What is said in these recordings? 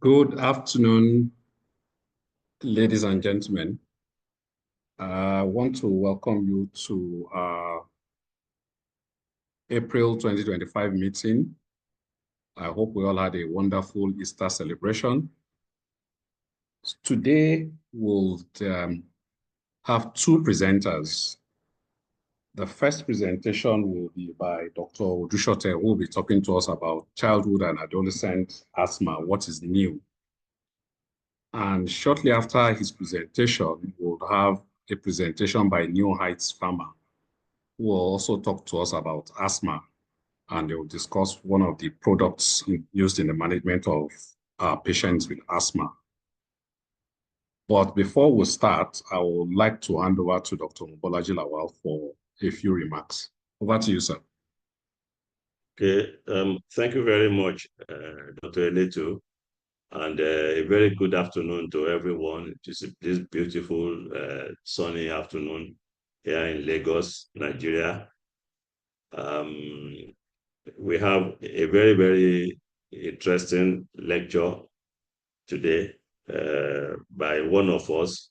Good afternoon, ladies and gentlemen. I want to welcome you to our April 2025 meeting. I hope we all had a wonderful Easter celebration. Today, we'll have two presenters. The first presentation will be by Dr. Odusote, who will be talking to us about childhood and adolescent asthma, what is new. And shortly after his presentation, we'll have a presentation by New Heights Farmer, who will also talk to us about asthma, and they will discuss one of the products used in the management of patients with asthma. But before we start, I would like to hand over to Dr. Mobolaji Lawal for a few remarks. Over to you, sir. Okay, thank you very much, Dr. Eletu, and a very good afternoon to everyone. This beautiful sunny afternoon here in Lagos, Nigeria. We have a very, very interesting lecture today by one of us,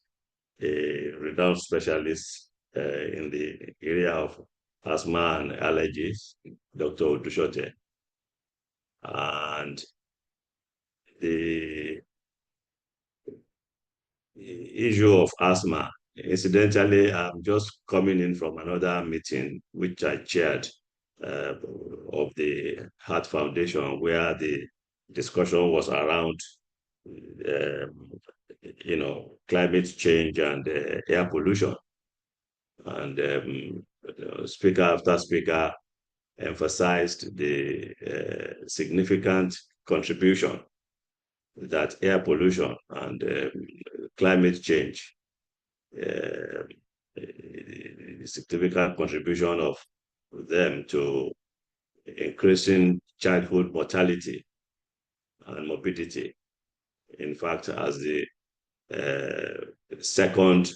a renowned specialist in the area of asthma and allergies, Dr. Odusote. And the issue of asthma, incidentally, I'm just coming in from another meeting which I chaired of the Heart Foundation, where the discussion was around climate change and air pollution. And speaker after speaker emphasized the significant contribution that air pollution and climate change, the significant contribution of them to increasing childhood mortality and morbidity. In fact, as the second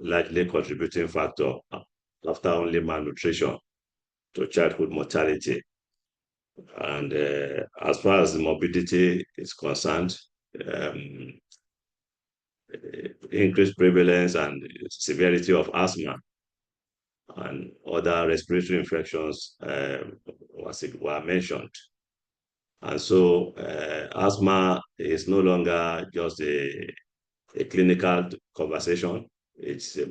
likely contributing factor after only malnutrition to childhood mortality. And as far as the morbidity is concerned, increased prevalence and severity of asthma and other respiratory infections were mentioned. And so asthma is no longer just a clinical conversation. It's a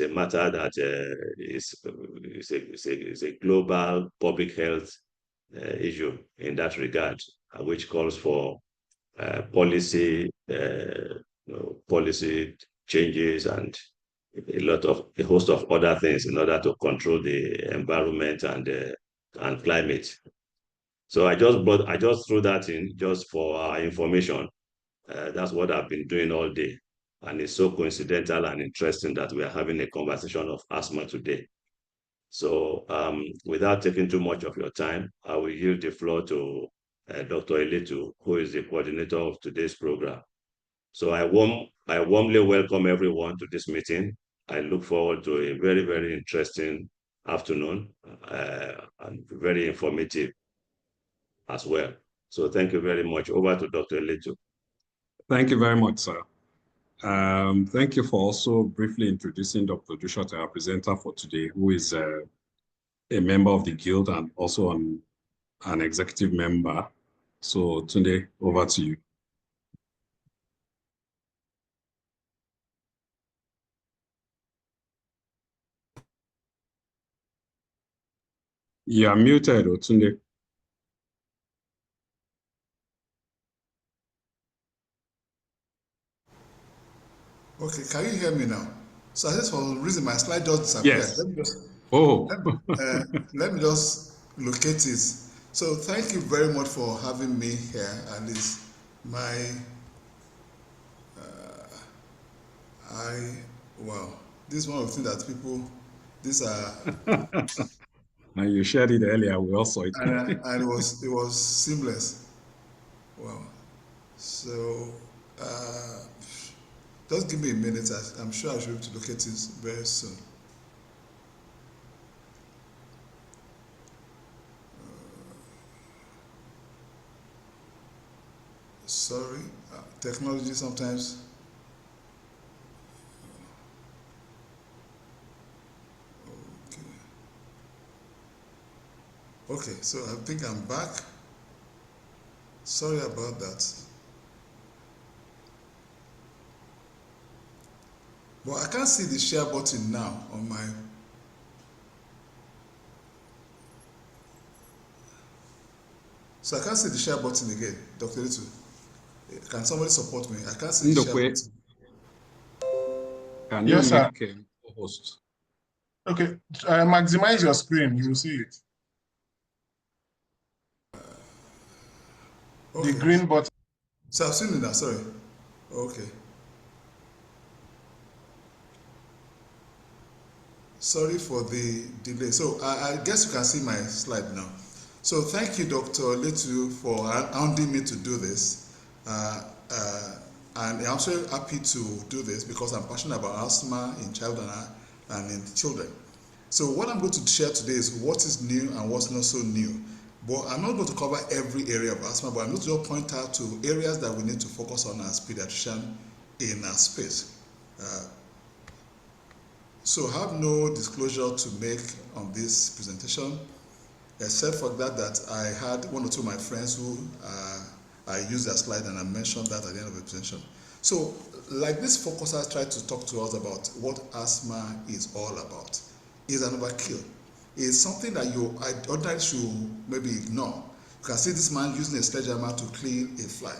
matter that is a global public health issue in that regard, which calls for policy changes and a host of other things in order to control the environment and climate. So I just threw that in just for our information. That's what I've been doing all day. And it's so coincidental and interesting that we are having a conversation of asthma today. So without taking too much of your time, I will yield the floor to Dr. Eletu, who is the coordinator of today's program. So I warmly welcome everyone to this meeting. I look forward to a very, very interesting afternoon and very informative as well. So thank you very much. Over to Dr. Eletu. Thank you very much, sir. Thank you for also briefly introducing Dr. Odusote, our presenter for today, who is a member of the Guild and also an executive member. So Tunde, over to you. You are muted, Tunde. Okay, can you hear me now? So I just for some reason my slide just disappeared. Yes. Let me just let me just locate it. So thank you very much for having me here. And it's my wow, this is one of the things that people these are and you shared it earlier. We all saw it. and it was seamless. Wow. So just give me a minute. I'm sure I should be able to locate it very soon. technology sometimes. Okay, so I think I'm back. Sorry about that. But I can't see the share button now on my. So I can't see the share button again, Dr. Litu. Can somebody support me? I can't see the share Ndokwe, button. can you Yes, sir. make co-host? Okay, maximize your screen. You will see it. Okay. The green button. So I've seen it now, sorry. Okay. Sorry for the delay. So I guess you can see my slide now. So thank you, Dr. Letu, for hounding me to do this. And I'm so happy to do this because I'm passionate about asthma in children and in children. So what I'm going to share today is what is new and what's not so new. But I'm not going to cover every area of asthma, but I'm going to just point out to areas that we need to focus on as pediatricians in our space. So I have no disclosure to make on this presentation, except for that I had one or two of my friends who I used their slide and I mentioned that at the end of the presentation. So like this focuser tried to talk to us about what asthma is all about. It's an overkill. It's something that you ordinarily should maybe ignore. You can see this man using a sledgehammer to clean a fly.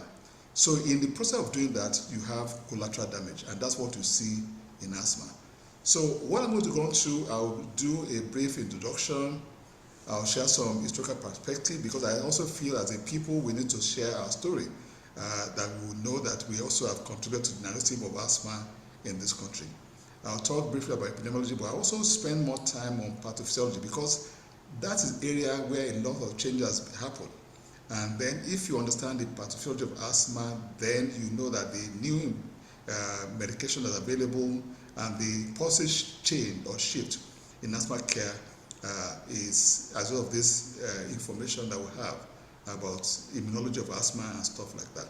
So in the process of doing that, you have collateral damage, and that's what you see in asthma. So what I'm going to go through, I'll do a brief introduction. I'll share some historical perspective because I also feel as a people we need to share our story that we will know that we also have contributed to the narrative of asthma in this country. I'll talk briefly about epidemiology, but I also spend more time on pathophysiology because that is an area where a lot of changes happen. And then if you understand the pathophysiology of asthma, then you know that the new medication that's available and the policy change or shift in asthma care is as well of this information that we have about immunology of asthma and stuff like that.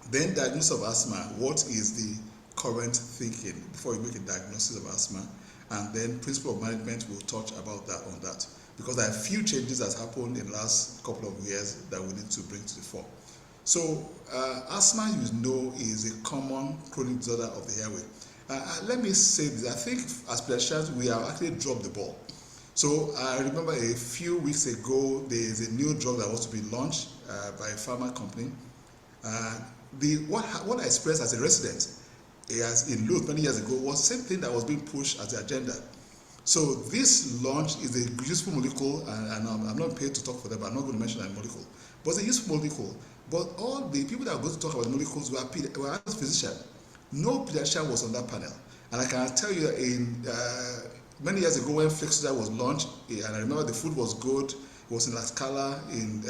Then diagnosis of asthma, what is the current thinking before you make a diagnosis of asthma, and then principle of management, we'll touch about that on that because there are a few changes that happened in the last couple of years that we need to bring to the fore. So asthma, you know, is a common chronic disorder of the airway. Let me say this, I think as pediatricians we have actually dropped the ball. So I remember a few weeks ago there is a new drug that was to be launched by a pharma company. What I experienced as a resident in LASUTH many years ago was the same thing that was being pushed as the agenda. So this launch is a useful molecule, and I'm not paid to talk for them, but I'm not going to mention that molecule. But it's a useful molecule. But all the people that are going to talk about the molecules were physicians. No pediatrician was on that panel. And I can tell you that in many years ago when Flexida was launched, and I remember the food was good, it was in La Scala in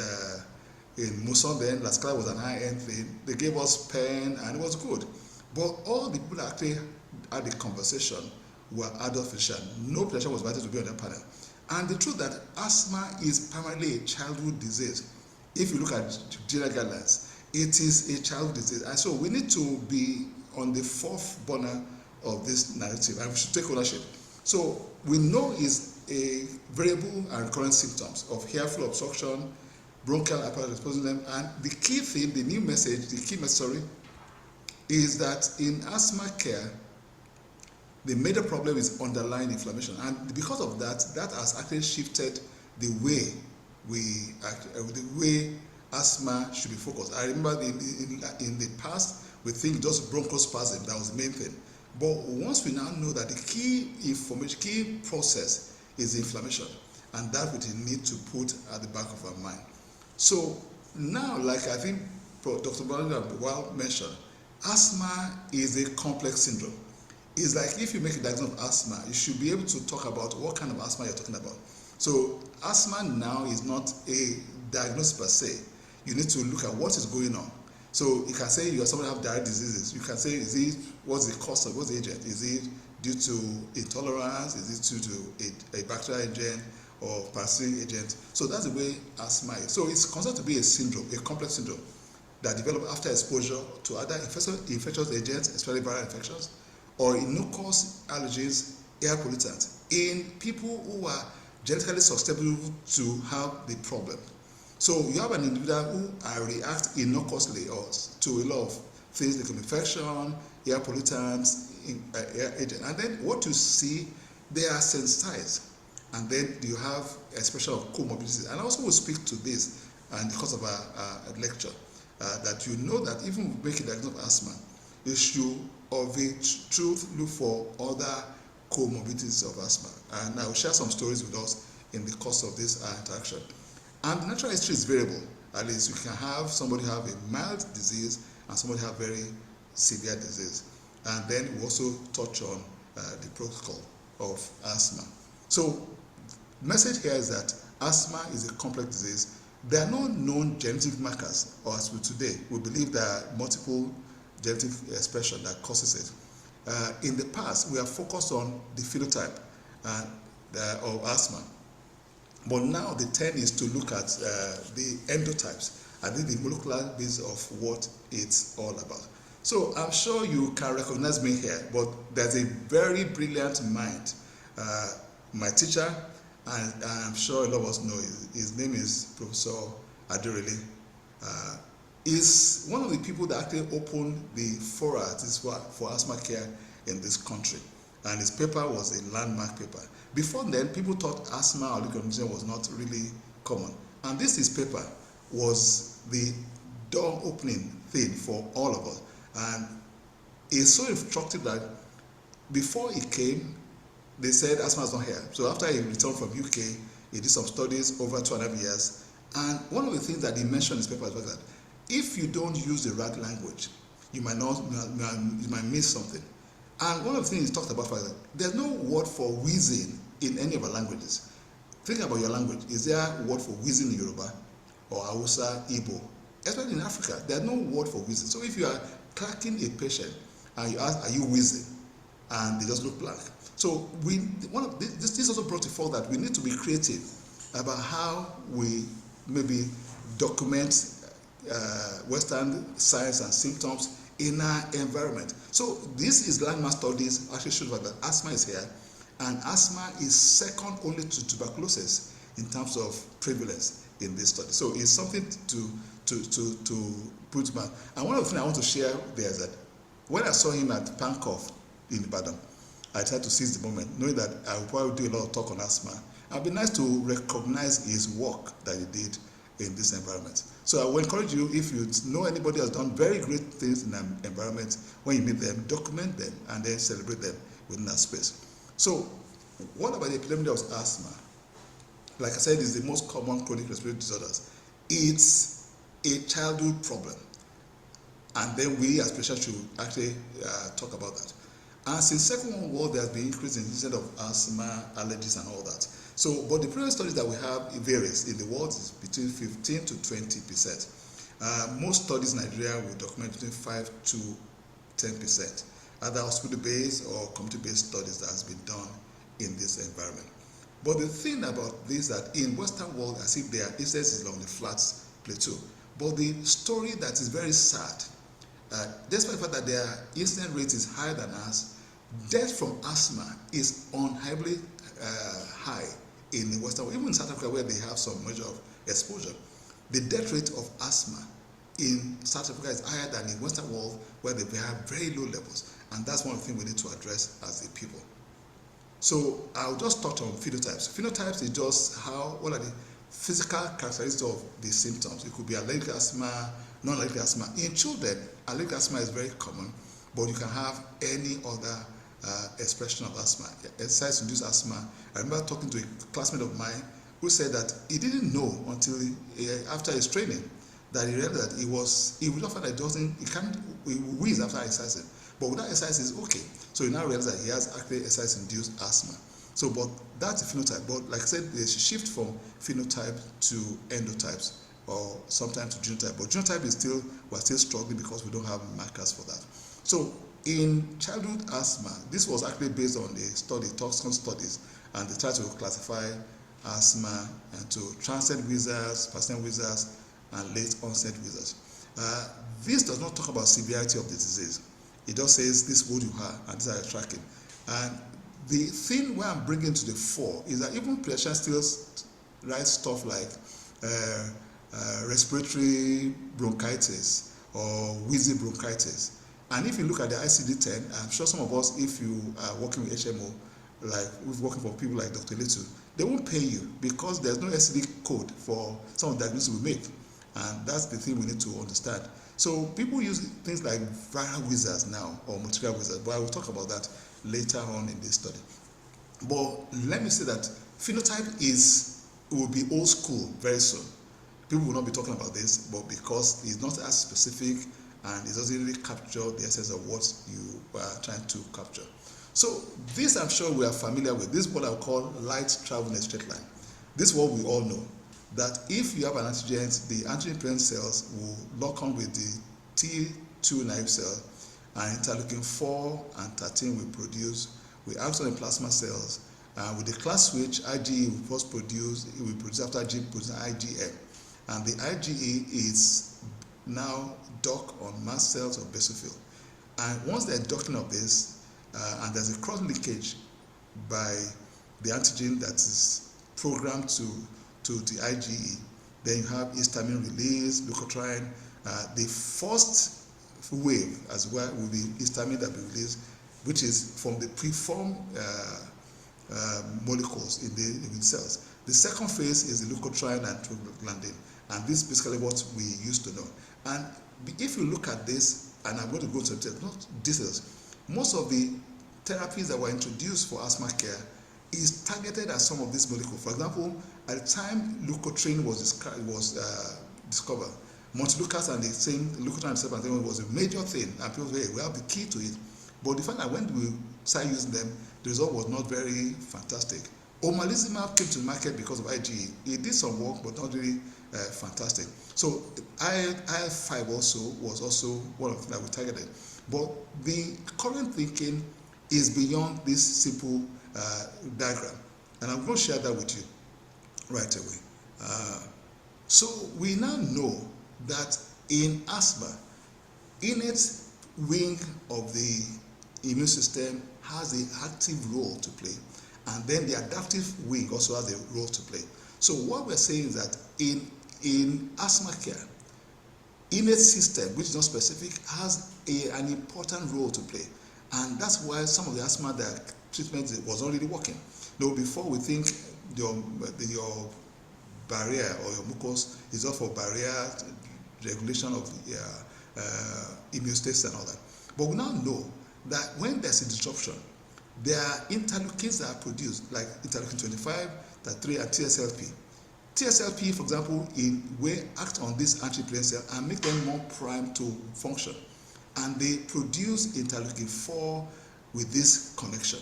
Muson then. La Scala was an high-end thing. They gave us pen and it was good. But all the people that actually had the conversation were adult physicians. No pediatrician was invited to be on that panel. And the truth that asthma is primarily a childhood disease. If you look at general guidelines, it is a childhood disease. And so we need to be on the fourth burner of this narrative, and we should take ownership. So we know is a variable and recurrent symptoms of airflow obstruction, bronchial apparatus exposing them, and the key thing, the new message, the key message is that in asthma care, the major problem is underlying inflammation, and because of that, that has actually shifted the way asthma should be focused. I remember in the past, we think just bronchospasm, that was the main thing. But once we now know that the key information, key process is inflammation, and that we need to put at the back of our mind. So now, like I think Dr. Well mentioned, asthma is a complex syndrome. It's like if you make a diagnosis of asthma, you should be able to talk about what kind of asthma you're talking about. So asthma now is not a diagnosis per se. You need to look at what is going on. So you can say you are someone who have diarrheal diseases. You can say, what's the cause of, what's the agent? Is it due to intolerance? Is it due to a bacterial agent or parasitic agent? So that's the way asthma is. So it's considered to be a syndrome, a complex syndrome. that develop after exposure to other infectious agents, especially viral infections, or in no-cause allergies, air pollutants, in people who are genetically susceptible to have the problem. So you have an individual who reacts innocuously or to a lot of things like infection, air pollutants, air agent, and then what you see, they are sensitized, and then you have expression of comorbidities. And I also will speak to this and because of a lecture, that you know that even making diagnosis of asthma, you should of a truth look for other comorbidities of asthma. And I will share some stories with us in the course of this interaction. And the natural history is variable. At least you can have somebody have a mild disease and somebody have very severe disease. And then we also touch on the protocol of asthma. So the message here is that asthma is a complex disease. There are no known genetic markers, or as we today, we believe there are multiple genetic expression that causes it. In the past, we have focused on the phenotype of asthma. But now the trend is to look at the endotypes and the molecular base of what it's all about. So I'm sure you can recognize me here, but there's a very brilliant mind. My teacher, and I'm sure a lot of us know his name is Professor Adorele. Is one of the people that actually opened the fora for asthma care in this country. And his paper was a landmark paper. Before then, people thought asthma or leukoplakia was not really common. And his paper was the door opening thing for all of us. And it's so instructive that before he came, they said asthma is not here. So after he returned from UK, he did some studies over 2.5 years. And one of the things that he mentioned in his paper was that if you don't use the right language, you might miss something. And one of the things he talked about was that there's no word for wheezing in any of our languages. Think about your language. Is there a word for wheezing in Yoruba or Hausa, Igbo? Especially in Africa, there's no word for wheezing. So if you are tracking a patient and you ask, are you wheezing? And they just look blank. So this also brought to fore that we need to be creative about how we maybe document Western signs and symptoms in our environment. So this is landmark studies actually show that asthma is here, and asthma is second only to tuberculosis in terms of prevalence in this study. So it's something to put back. And one of the things I want to share there is that when I saw him at Pankow in Ibadan, I tried to seize the moment, knowing that I would probably do a lot of talk on asthma. It'd be nice to recognize his work that he did in this environment. So I will encourage you, if you know anybody has done very great things in an environment, when you meet them, document them and then celebrate them within that space. So what about the epidemic of asthma? Like I said, it's the most common chronic respiratory disorders. It's a childhood problem. And then we as patients should actually talk about that. And since Second World War, there has been increase in the incidence of asthma, allergies, and all that. So, but the previous studies that we have, it varies. In the world, it's between 15 to 20%. Most studies in Nigeria will document between 5 to 10%. Other hospital-based or community-based studies that has been done in this environment. But the thing about this is that in Western world, as if their incidence is on the flat plateau. But the story that is very sad, despite the fact that their incidence rate is higher than us, death from asthma is unheavily high in the Western world, even in South Africa where they have some measure of exposure. The death rate of asthma in South Africa is higher than in Western world where they have very low levels. And that's one of the things we need to address as a people. So I'll just touch on phenotypes. Phenotypes is just what are the physical characteristics of the symptoms. It could be allergic asthma, non-allergic asthma. In children, allergic asthma is very common, but you can have any other expression of asthma, exercise-induced asthma. I remember talking to a classmate of mine who said that he didn't know until after his training that he realized that he would not find that he can't wheeze after exercising, but without exercise is okay. So he now realized that he has actually exercise-induced asthma. So, but that's a phenotype. But like I said, there's a shift from phenotype to endotypes, or sometimes to genotype. But genotype is we're still struggling because we don't have markers for that. So in childhood asthma, this was actually based on a study, Tucson studies, and they tried to classify asthma into transient wheezers, persistent wheezers, and late onset wheezers. This does not talk about severity of the disease. It just says this is what you have and this is how you're tracking. And the thing where I'm bringing to the fore is that even pediatricians still write stuff like respiratory bronchitis or wheezy bronchitis. And if you look at the ICD-10, I'm sure some of us, if you are working with HMO, like we're working for people like Dr. LASUTH, they won't pay you because there's no SCD code for some of the diagnoses we make. And that's the thing we need to understand. So people use things like viral wizards now or material wizards, but I will talk about that later on in this study. But let me say that phenotype will be old school very soon. People will not be talking about this, but because it's not as specific and it doesn't really capture the essence of what you are trying to capture. So this I'm sure we are familiar with. This is what I call light travel in a straight line. This is what we all know, that if you have an antigen, the antigen-presenting cells will lock on with the T2 naive cell, and interleukin-4 and 13 will produce, we act on the plasma cells, with the class switch, IgE will first produce, it will produce after IgE produces IgM. And the IgE is now docked on mast cells of basophil. And once they're docking of this, and there's a cross linkage by the antigen that is programmed to the IgE, then you have histamine release, leukotriene. The first wave as well will be histamine that will be released, which is from the preformed molecules in the immune cells. The second phase is the leukotriene and prostaglandin, and this is basically what we used to know. And if you look at this, and I'm going to go into details, most of the therapies that were introduced for asthma care is targeted at some of these molecules. For example, at the time leukotriene was discovered, Montelukast and the same leukotriene receptor was a major thing, and people say, hey, we have the key to it. But the fact that when we started using them, the result was not very fantastic. Omalizumab came to the market because of IgE. It did some work, but not really fantastic. So IL-5 was also one of the things that we targeted. But the current thinking is beyond this simple diagram. And I'm going to share that with you right away. So we now know that in asthma, innate wing of the immune system has the active role to play, and then the adaptive wing also has a role to play. So what we're saying is that in asthma care, innate system, which is not specific, has an important role to play, and that's why some of the asthma treatment was not really working. Now, before we think your barrier or your mucus is all for barrier regulation of homeostasis and all that. But we now know that when there's a disruption, there are interleukins that are produced, like interleukin 25, 3, and TSLP. TSLP, for example, will act on this antigen cell and make them more primed to function. And they produce interleukin 4 with this connection.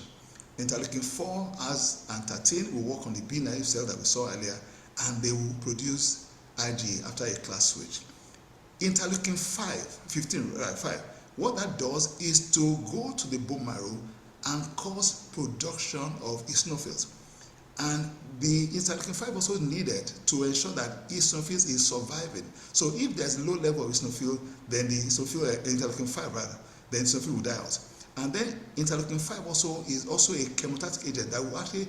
Interleukin 4 and 13 will work on the B naive cell that we saw earlier, and they will produce IgE after a class switch. Interleukin 5, what that does is to go to the bone marrow and cause production of eosinophils. And the interleukin 5 also needed to ensure that eosinophils is surviving. So if there's a low level of eosinophil, then the interleukin 5 rather, then eosinophil will die out. And then interleukin 5 is also a chemotatic agent that will actually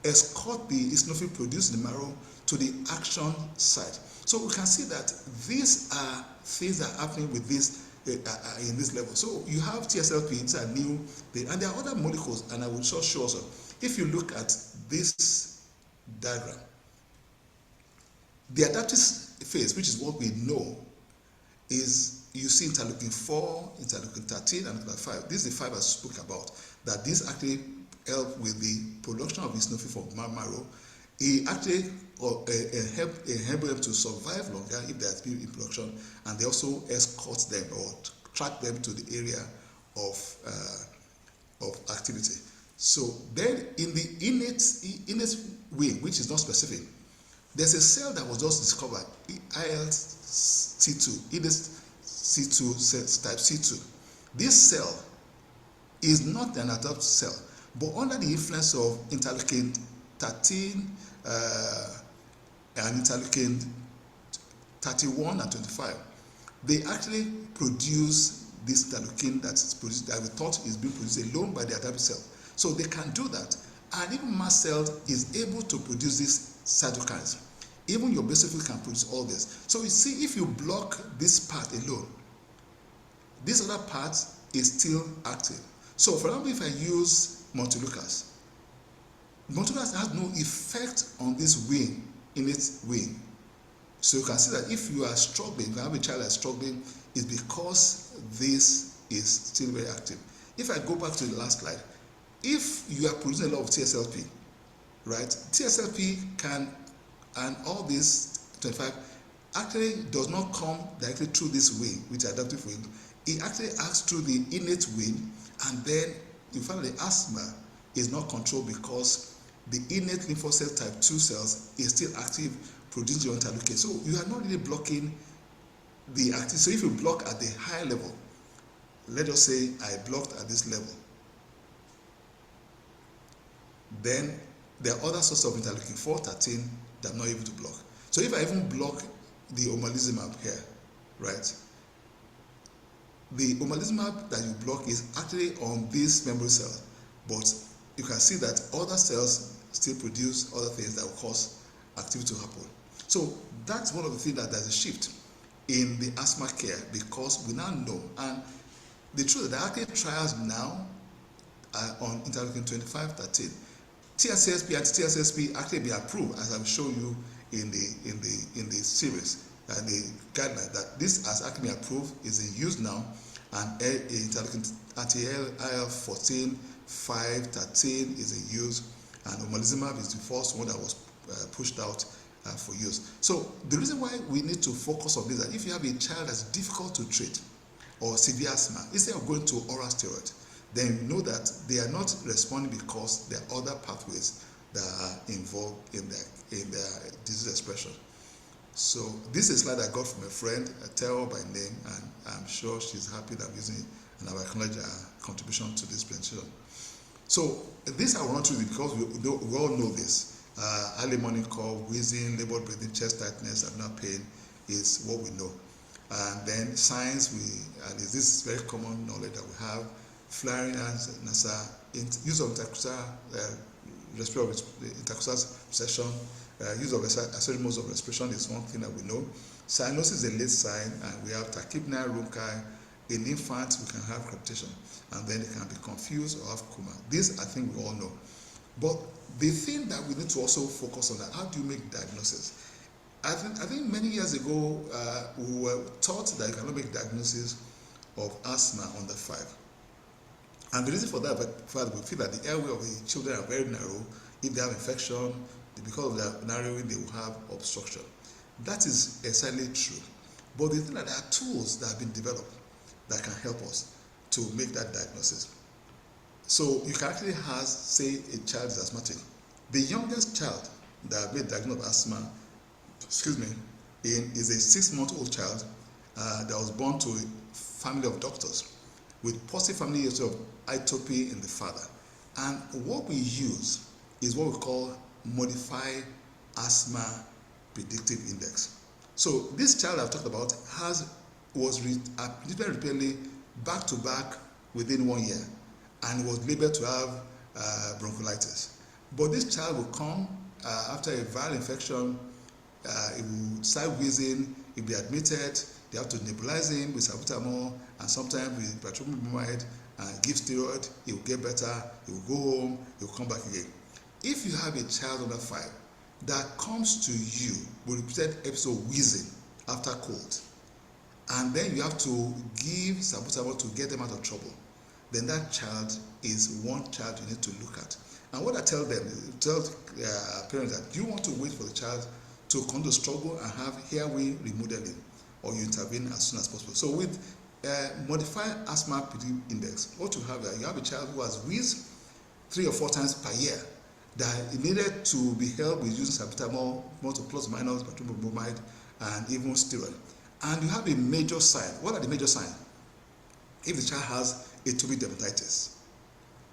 escort the eosinophil produced in the marrow to the action site. So we can see that these are things that are happening with this in this level. So you have TSLP, these are new, and there are other molecules, and I will just show also. If you look at this diagram, the adaptive phase, which is what we know, is you see interleukin 4, interleukin 13, and interleukin 5. This is the 5 I spoke about, that this actually help with the production of eosinophil from marrow. It actually help them to survive longer if they are in production, and they also escort them or track them to the area of activity. So then in the innate wing, which is not specific, there's a cell that was just discovered, ILC2, innate C2 type C2. This cell is not an adaptive cell, but under the influence of interleukin 13 and interleukin 31 and 25, they actually produce this interleukin that is produced, that we thought is being produced alone by the adaptive cell. So they can do that. And even mast cell is able to produce these cytokines. Even your basophil can produce all this. So you see, if you block this part alone, this other part is still active. So for example, if I use montelukast has no effect on this wing, in its wing. So you can see that if you are struggling, if you have a child that's struggling, it's because this is still very active. If I go back to the last slide, if you are producing a lot of TSLP, right? TSLP can, and all this 25 actually does not come directly through this wing, which is adaptive wing. It actually acts through the innate wing, and then you find the asthma is not controlled because the innate lymphocyte type 2 cells is still active, producing your interleukin. So you are not really blocking the active. So if you block at the high level, let us say I blocked at this level, then there are other sources of interleukin 4-13 that I'm not able to block. So if I even block the omalizumab here, right? The omalizumab that you block is actually on this memory cell, but you can see that other cells still produce other things that will cause activity to happen. So that's one of the things that there's a shift in the asthma care, because we now know, and the truth is there are actually trials now on interleukin 25-13. TSSP and TSSP actually be approved, as I'll show you in the series and the guideline, that this has actually been approved, is in use now, and interleukin anti-IL-14 5-13 is in use, and omalizumab is the first one that was pushed out for use. So the reason why we need to focus on this is that if you have a child that's difficult to treat or severe asthma, instead of going to oral steroid, then you know that they are not responding because there are other pathways that are involved in their disease expression. So this is a slide I got from a friend, Teo by name, and I'm sure she's happy that I'm using it, and I acknowledge her contribution to this presentation. So this I want to do because we all know this. Early morning cough, wheezing, labored breathing, chest tightness, abdominal pain is what we know. And then signs, and this is very common knowledge that we have: flaring and nasal, use of intercostal recession, use of accessory modes of respiration is one thing that we know. Cyanosis is a late sign, and we have tachypnea, rhonchi. In infants, we can have crepitation, and then it can be confused or have coma. This, I think, we all know. But the thing that we need to also focus on is how do you make diagnosis? I think many years ago, we were taught that you cannot make diagnosis of asthma under 5. And the reason for that, we feel that the airway of the children are very narrow. If they have infection, because of their narrowing, they will have obstruction. That is essentially true. But the thing that there are tools that have been developed that can help us to make that diagnosis. So you can actually have, say, a child is asthmatic. The youngest child that made diagnosis of asthma, is a 6-month-old child that was born to a family of doctors with positive family history of atopy in the father. And what we use is what we call modified asthma predictive index. So this child I've talked about was admitted repeatedly back to back within 1 year, and was labeled to have bronchiolitis. But this child will come after a viral infection, it will start wheezing, he'll be admitted, they have to nebulize him with salbutamol, and sometimes with patripromide, and give steroid, he will get better, he will go home, he will come back again. If you have a child under 5 that comes to you with repeated episode of wheezing after cold, and then you have to give salbutamol to get them out of trouble, then that child is one child you need to look at. And what I tell them, parents that you want to wait for the child to come to struggle and have airway remodeling, or you intervene as soon as possible. So with modified asthma predictive index, what you have, you have a child who has wheezed 3 or 4 times per year, that needed to be helped with using salbutamol, plus minus, patripromide, and even steroid. And you have a major sign. What are the major signs? If the child has atopic dermatitis,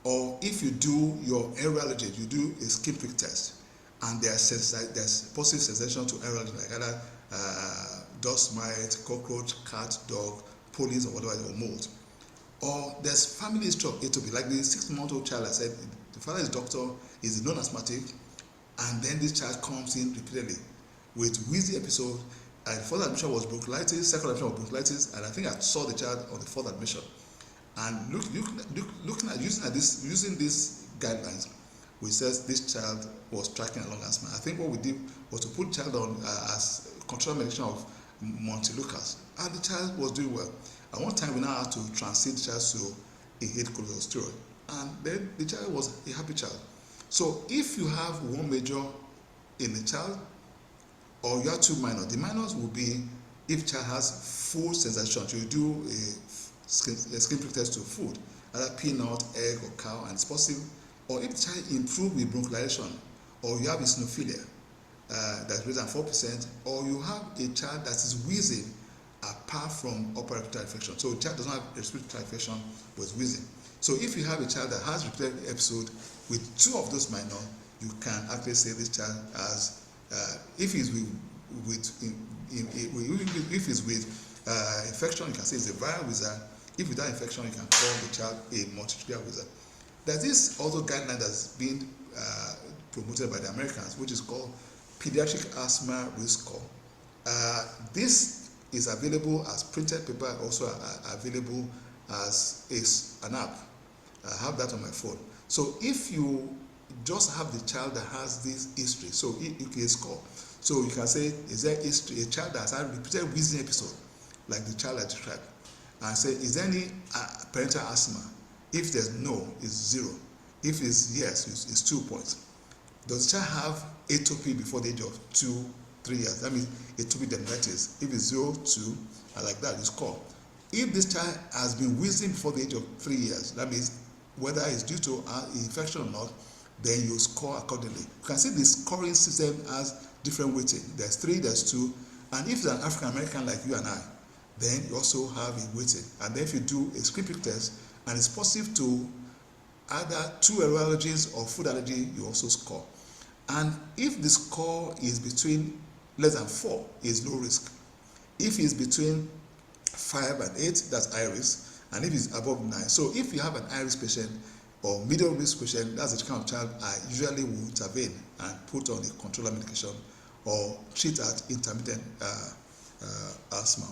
or if you do your airway allergen, you do a skin prick test, and there's positive sensation to airway allergen, like either dust mite, cockroach, cat, dog, police, or whatever, or mold. Or there's family history of atopy, like the 6-month-old child I said, the father is a doctor, is a non-asthmatic, and then this child comes in repeatedly with wheezy episode. And the first admission was bronchitis, second admission was bronchitis, and I think I saw the child on the fourth admission. And looking at using these guidelines, we said this child was tracking along asthma. I think what we did was to put the child on as control medication of Montelukast, and the child was doing well. At one time, we now had to transit the child to a 8 corticosteroid, and then the child was a happy child. So if you have one major in the child, or you have two minors, the minors will be if child has food sensation, you do a skin prick test to food, either peanut, egg, or cow, and it's possible. Or if the child improves with bronchodilation, or you have eosinophilia that's greater than 4%, or you have a child that is wheezing apart from upper respiratory infection. So the child does not have respiratory infection, but is wheezing. So if you have a child that has repeated episode with two of those minor, you can actually say this child has, if he's with infection, you can say it's a viral wheezer. If without infection, you can call the child a multitrivial wheezer. There's this also guideline that's been promoted by the Americans, which is called Pediatric Asthma Risk Score. This is available as printed paper, also available as an app. I have that on my phone. So if you just have the child that has this history, so it can score. So you can say, is there history, a child that has had repeated wheezing episode, like the child I described, and say, is there any parental asthma? If there's no, it's 0. If it's yes, it's 2 points. Does the child have atopy before the age of 2-3 years? That means atopic dermatitis. If it's 0, 2, and like that, you score. If this child has been wheezing before the age of 3 years, that means whether it's due to infection or not, then you score accordingly. You can see the scoring system has different weighting. There's 3, there's 2, and if it's an African American like you and I, then you also have a weighting. And then if you do a skin prick test and it's positive to either 2 allergies or food allergy, you also score. And if the score is between less than 4, is low risk. If it's between 5 and 8, that's high risk. And if it's above 9, so if you have an high risk patient or middle risk patient, that's the kind of child I usually will intervene and put on a controller medication or treat at intermittent asthma.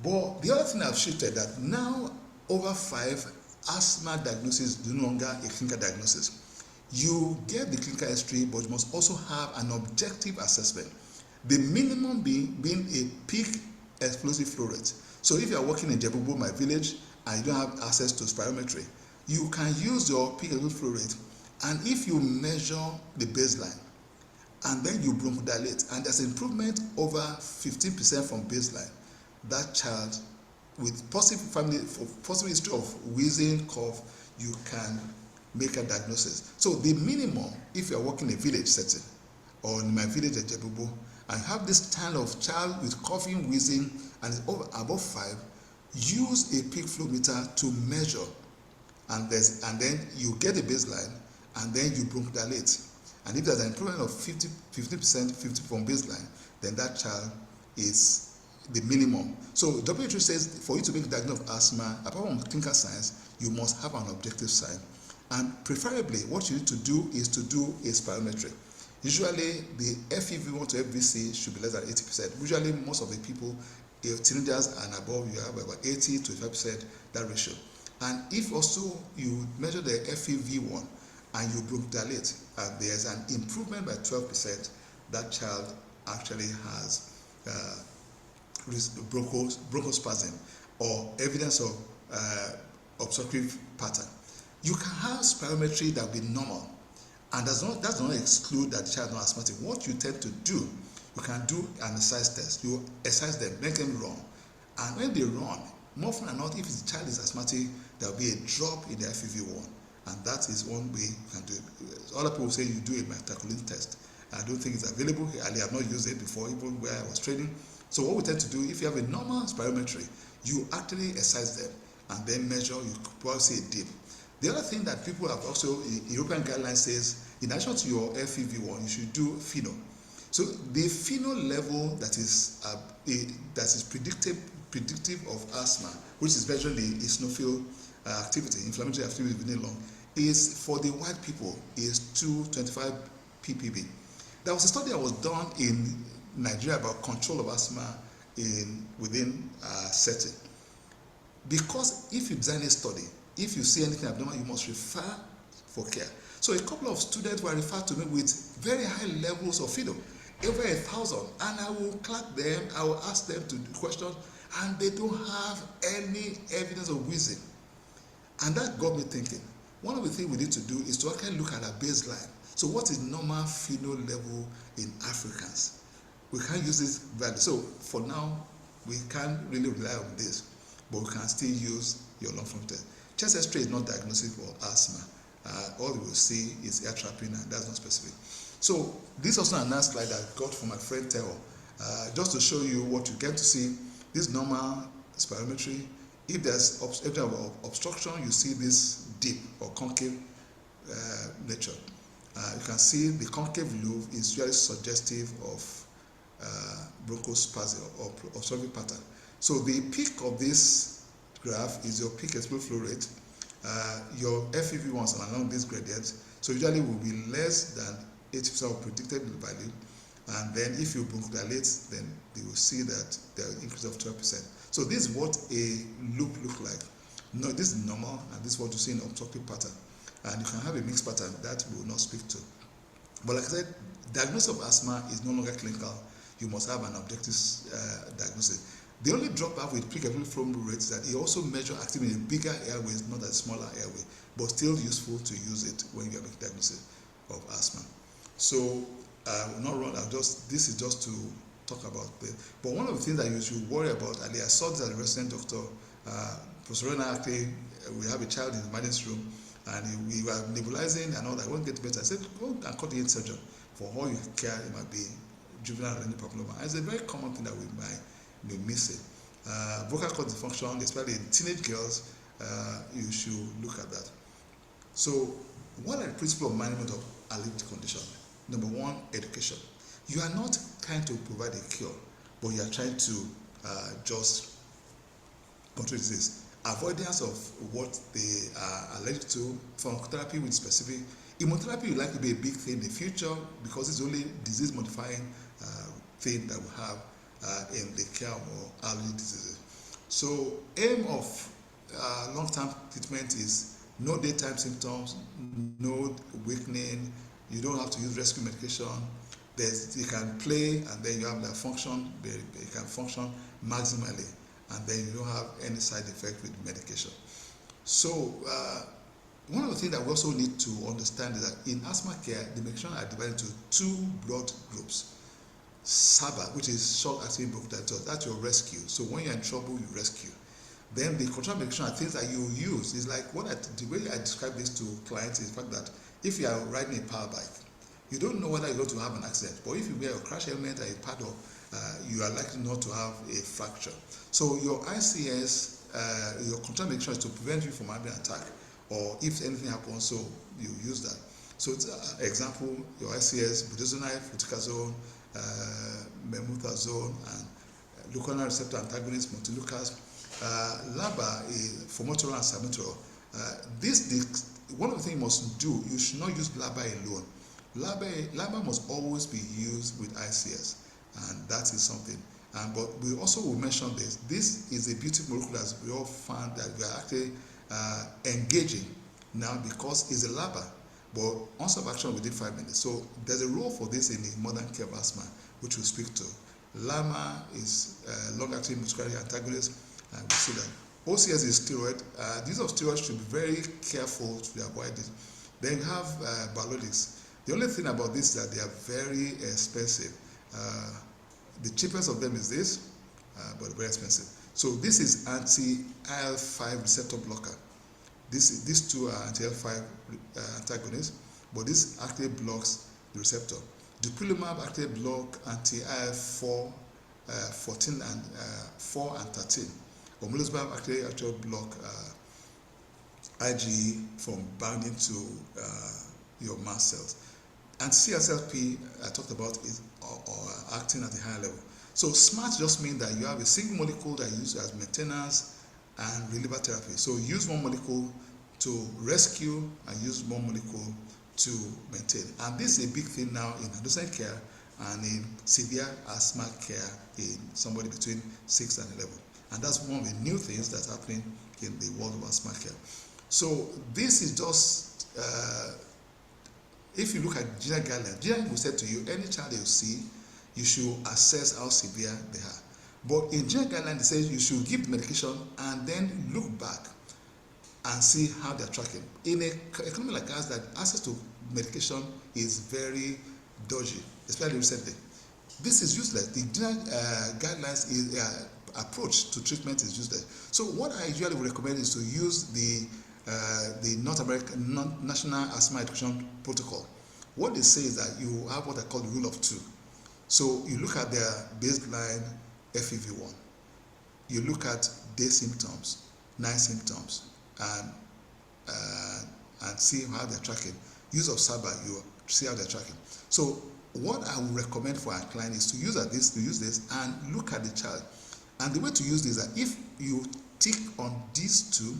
But the other thing I've shifted that now over 5, asthma diagnosis is no longer a clinical diagnosis. You get the clinical history, but you must also have an objective assessment. The minimum being a peak explosive flow rate. So if you are working in Jebubu, my village, and you don't have access to spirometry, you can use your peak explosive flow rate, and if you measure the baseline, and then you bronchodilate, and there's improvement over 15% from baseline, that child with possible history of wheezing, cough, you can make a diagnosis. So the minimum, if you're working in a village setting, or in my village at Jebubu, and you have this kind of child with coughing, wheezing, and it's above 5, use a peak flow meter to measure, and then you get a baseline, and then you bronchodilate. And if there's an improvement of 50% from baseline, then that child is the minimum. So WHO says for you to make a diagnosis of asthma, apart from clinical signs, you must have an objective sign. And preferably, what you need to do is to do a spirometry. Usually, the FEV1 to FVC should be less than 80%. Usually, most of the people, if teenagers and above, you have about 80 to 85% that ratio. And if also you measure the FEV1 and you bronchodilate, and there's an improvement by 12%, that child actually has bronchospasm or evidence of obstructive pattern. You can have spirometry that will be normal, and that does not exclude that the child is not asthmatic. What you tend to do, you can do an exercise test. You exercise them, make them run, and when they run, more often than not, if the child is asthmatic, there will be a drop in the FEV1, and that is one way you can do it. Other people say you do a metacolin test. I don't think it's available. I have not used it before, even where I was training. So what we tend to do, if you have a normal spirometry, you actually exercise them and then measure, you could probably see a dip. The other thing that people have also, European guidelines says, in addition to your FEV1, you should do FeNO. So the phenol level that is predictive of asthma, which is virtually eosinophil activity, inflammatory activity within the lung, is for the white people is 225 ppb. There was a study that was done in Nigeria about control of asthma within setting. Because if you design a study, if you see anything abnormal, you must refer for care. So a couple of students were referred to me with very high levels of phenol, over 1,000, and I will clap them, I will ask them to do questions, and they don't have any evidence of wheezing. And that got me thinking, one of the things we need to do is to actually look at our baseline. So what is normal phenol level in Africans? We can't use this value. So for now, we can't really rely on this, but we can still use your lung function test. Chest X-ray is not diagnostic for asthma. All we will see is air trapping, and that's not specific. So this is also another slide I got from my friend Theo, just to show you what you get to see. This normal spirometry. If there's obstruction, you see this deep or concave nature. You can see the concave loop is very suggestive of bronchospasm or obstructive pattern. So the peak of this graph is your peak expiratory flow rate. Your FEV1s along this gradient, so usually will be less than 80% of predicted value, and then if you bronchodilate, then you will see that there is an increase of 12%. So this is what a loop looks like. No, this is normal, and this is what you see in obstructive pattern. And you can have a mixed pattern that we will not speak to. But like I said, diagnosis of asthma is no longer clinical. You must have an objective diagnosis. The only drop-off with peak expiratory flow rate is that it also measures activity in bigger airways, not a smaller airway, but still useful to use it when you are making diagnosis of asthma. So not run. This is just to talk about it. But one of the things that you should worry about, and I saw this as a resident doctor, Professor Rena actually, we have a child in the emergency room, and we were nebulizing and all that. I won't get better. I said, go and call the ear surgeon for all you care. It might be juvenile renal papilloma. And it's a very common thing that we might be missing. Vocal cord dysfunction, especially in teenage girls, you should look at that. So, what are the principles of management of allergic condition? Number one, education. You are not trying to provide a cure, but you are trying to just control disease. Avoidance of what they are allergic to, pharmacotherapy with specific. Immunotherapy would like to be a big thing in the future because it's only disease modifying thing that we have in the care of allergy diseases. So aim of long-term treatment is no daytime symptoms, no weakening, you don't have to use rescue medication. You can play and then you have that function, you can function maximally, and then you don't have any side effect with medication. So one of the things that we also need to understand is that in asthma care, the medications are divided into two broad groups. SABA, which is short-acting bronchodilator, that's your rescue. So when you're in trouble, you rescue. Then the control medication are things that you use. It's like the way I describe this to clients is the fact that if you are riding a power bike, you don't know whether you're going to have an accident. But if you wear a crash helmet and a paddle, you are likely not to have a fracture. So your ICS, your control medication is to prevent you from having an attack, or if anything happens, so you use that. So it's example, your ICS, budesonide, fluticasone, methimazole, and glucagon receptor antagonist, montelukast. LABA is formoterol and salmeterol. One of the things you must do, you should not use LABA alone. LABA must always be used with ICS, and that is something. But we also will mention this. This is a beautiful molecule that we all found that we are actually engaging now because it's a LABA, but onset of action within 5 minutes. So there's a role for this in the modern care of asthma, which we'll speak to. LAMA is long-acting muscarinic antagonist, and we see that. OCS is steroid. These of steroids should be very careful to avoid it. Then you have biologics. The only thing about this is that they are very expensive. The cheapest of them is this, but very expensive. So this is anti-IL-5 receptor blocker. These two are anti-IL-5 antagonists, but this actually blocks the receptor. Dupilumab actually blocks anti-IL-4, 14 and 4 and 13. Omalizumab actually block IgE from binding to your mast cells. And CSLP I talked about is or acting at a higher level. So SMART just means that you have a single molecule that you use as maintenance and reliever therapy. So use one molecule to rescue and use one molecule to maintain. And this is a big thing now in adolescent care and in severe asthma care in somebody between 6 and 11. And that's one of the new things that's happening in the world of asthma care. So this is just, if you look at general guidelines, generally will say to you, any child you see, you should assess how severe they are. But in general guidelines, it says you should give medication and then look back and see how they're tracking. In a economy like ours, that access to medication is very dodgy, especially recently. This is useless. The general guidelines is, approach to treatment is useless. So what I usually would recommend is to use the North American National Asthma Education Protocol. What they say is that you have what I call the rule of 2. So you look at their baseline FEV1, you look at day symptoms, night symptoms, and see how they're tracking. Use of SABA, you see how they're tracking. So what I would recommend for our client is to use this and look at the child. And the way to use this is that if you tick on these two,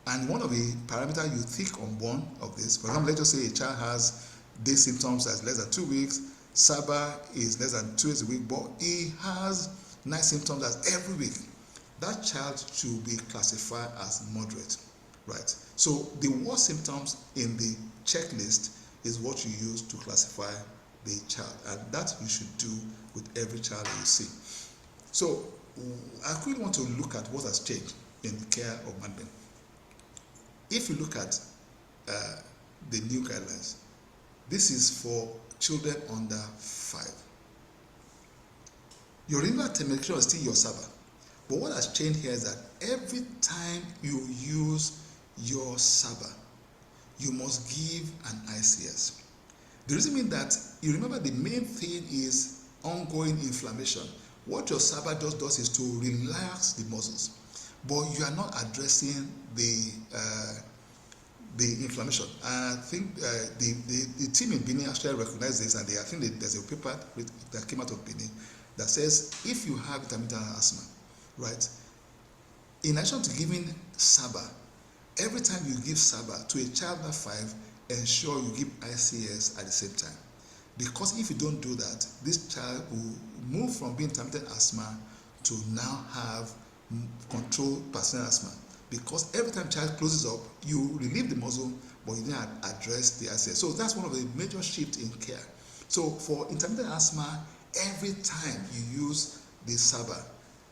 and one of the parameters you tick on one of this, for example, let's just say a child has day symptoms that's less than 2 weeks, SABA is less than 2 days a week, but he has night symptoms that's every week. That child should be classified as moderate, right? So the worst symptoms in the checklist is what you use to classify the child, and that you should do with every child that you see. So I quickly want to look at what has changed in the care of management. If you look at the new guidelines, this is for children under 5. Your renal medication is still your SABA. But what has changed here is that every time you use your SABA, you must give an ICS. The reason being that, you remember the main thing is ongoing inflammation. What your SABA does is to relax the muscles, but you are not addressing the inflammation. And I think the team in Benin actually recognized this, and I think there's a paper that came out of Benin that says if you have intermittent asthma, right, in addition to giving SABA, every time you give SABA to a child under 5, ensure you give ICS at the same time. Because if you don't do that, this child will move from being intermittent asthma to now have controlled persistent asthma. Because every time child closes up, you relieve the muscle, but you didn't address the ICS. So that's one of the major shifts in care. So for intermittent asthma, every time you use the SABA,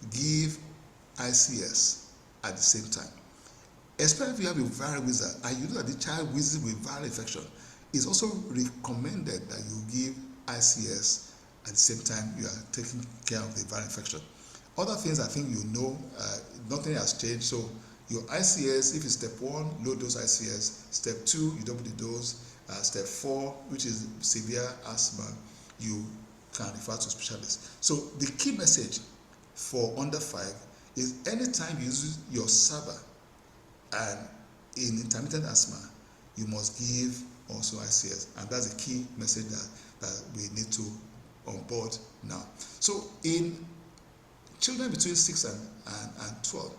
give ICS at the same time. Especially if you have a viral wheezer and you know that the child wheezes with viral infection, it's also recommended that you give ICS at the same time you are taking care of the viral infection. Other things I think you know, nothing has changed. So your ICS, if it's step 1, low dose ICS, step 2, you double the dose, step 4, which is severe asthma, you can refer to specialists. So the key message for under 5 is anytime you use your SABA and in intermittent asthma, you must give also ICS, and that's the key message that we need to onboard now. So in children between 6 and 12,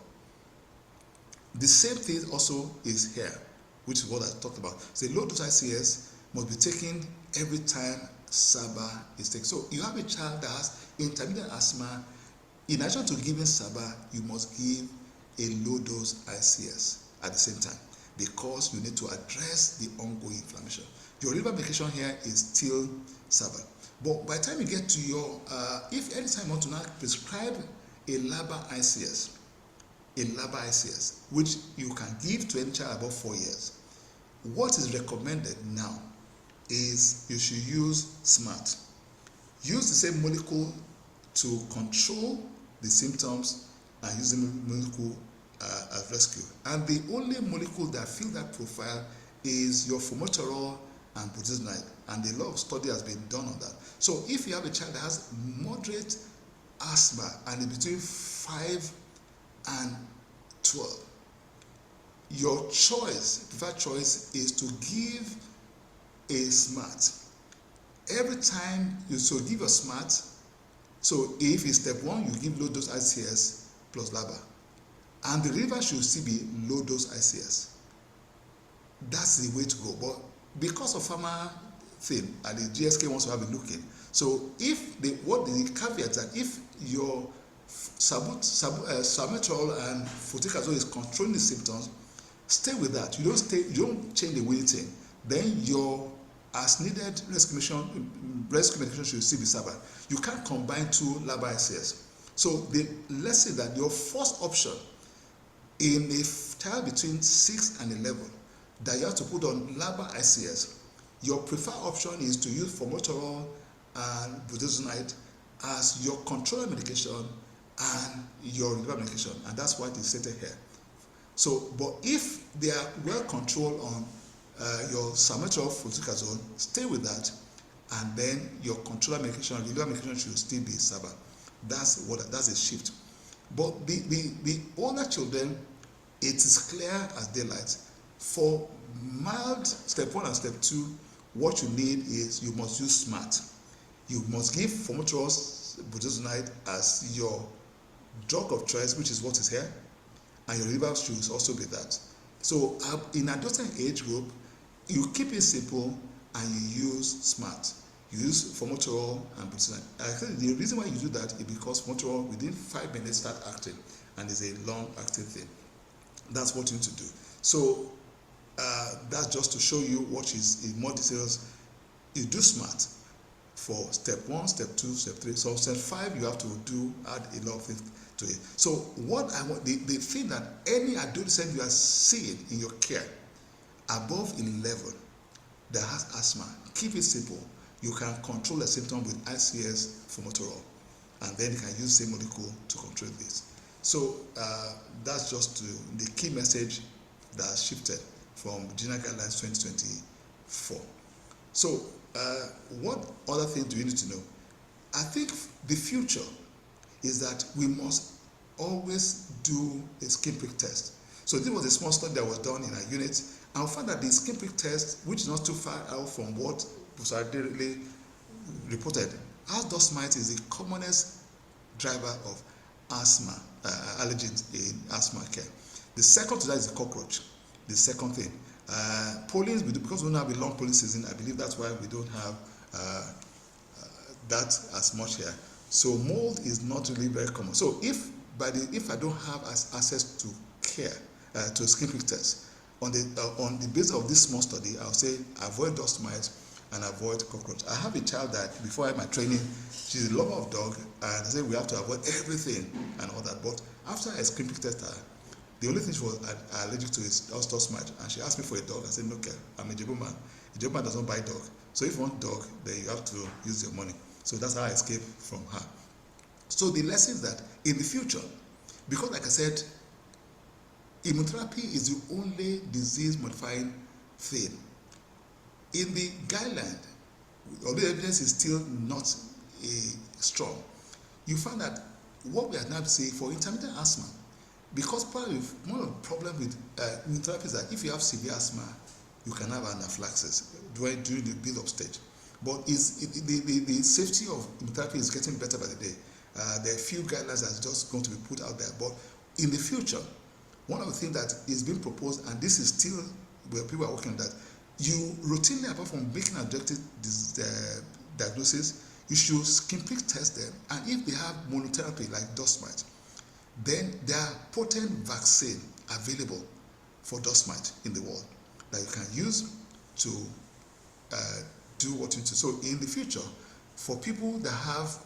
the same thing also is here, which is what I talked about. So low dose ICS must be taken every time SABA is taken. So you have a child that has intermittent asthma. In addition to giving SABA, you must give a low dose ICS at the same time, because you need to address the ongoing inflammation. Your reliever medication here is still SABA. But by the time you get to your, if anytime you want to now prescribe a LABA ICS, which you can give to any child above 4 years, what is recommended now is you should use SMART. Use the same molecule to control the symptoms and use the molecule as rescue. And the only molecule that fill that profile is your formoterol and budesonide, and a lot of study has been done on that. So if you have a child that has moderate asthma and in between 5 and 12, your choice, preferred choice, is to give a SMART every time you give your SMART, so if it's step 1, you give low dose ICS plus LABA, and the reliever should still be low dose ICS. That's the way to go. But because of pharma thing and the GSK wants to have a look in, so if the caveat that if your salmeterol and fluticasone is controlling the symptoms, stay with that. You don't change the winning thing. Then your as needed rescue medication should still be SABA. You can't combine 2 LABA ICS. So let's say that your first option in a child between 6 and 11 that you have to put on LABA ICS, your preferred option is to use formoterol and budesonide as your control medication and your reliever medication, and that's what is stated here. So, but if they are well controlled on your salmeterol fluticasone, stay with that, and then your controller medication, reliever medication should still be SABA. That's a shift. But the older children, it is clear as daylight. For mild step 1 and step 2, what you need is you must use SMART. You must give formoterol budesonide as your drug of choice, which is what is here, and your reliever should also be that. So in adolescent age group, you keep it simple and you use SMART. You use formoterol and budesonide. The reason why you do that is because formoterol within 5 minutes start acting, and is a long-acting thing. That's what you need to do. So that's just to show you what is in more details. You do SMART for step 1, step 2, step 3. So step 5, you have to add a lot of things to it. So what I want, the thing that any adolescent you are seeing in your care above 11 that has asthma, keep it simple. You can control the symptom with ICS formoterol, and then you can use the same molecule to control this. So that's just the key message that shifted from General Guidelines 2024. So what other things do you need to know? I think the future is that we must always do a skin prick test. So this was a small study that was done in our unit, and we found that the skin prick test, which is not too far out from what was already reported, house dust mite is the commonest driver of asthma, allergens in asthma care. The second to that is the cockroach. The second thing, pollen, because we don't have a long pollen season, I believe that's why we don't have that as much here. So mold is not really very common. So if I don't have access to care, to skin prick test, on the basis of this small study, I'll say avoid dust mites and avoid cockroach. I have a child that before I had my training, she's a lover of dog, and I said we have to avoid everything and all that. But after I skin prick tested her, the only thing she was allergic to is dust mite, and she asked me for a dog. I said, no, okay, I'm a Jebu man. A Jebu man doesn't buy dog. So if you want dog, then you have to use your money. So that's how I escaped from her. So the lesson is that in the future, because like I said, immunotherapy is the only disease-modifying thing. In the guideline, although the evidence is still not strong, you find that what we are now saying for intermittent asthma, because probably one of the problems with immunotherapy is that if you have severe asthma, you can have anaphylaxis during the build-up stage. But the safety of immunotherapy is getting better by the day. There are few guidelines that are just going to be put out there. But in the future, one of the things that is being proposed, and this is still where people are working on that, you routinely, apart from making objective diagnosis, you should skin prick test them, and if they have monotherapy like dust mite, then there are potent vaccine available for dust mite in the world that you can use to do what you need to. So in the future, for people that have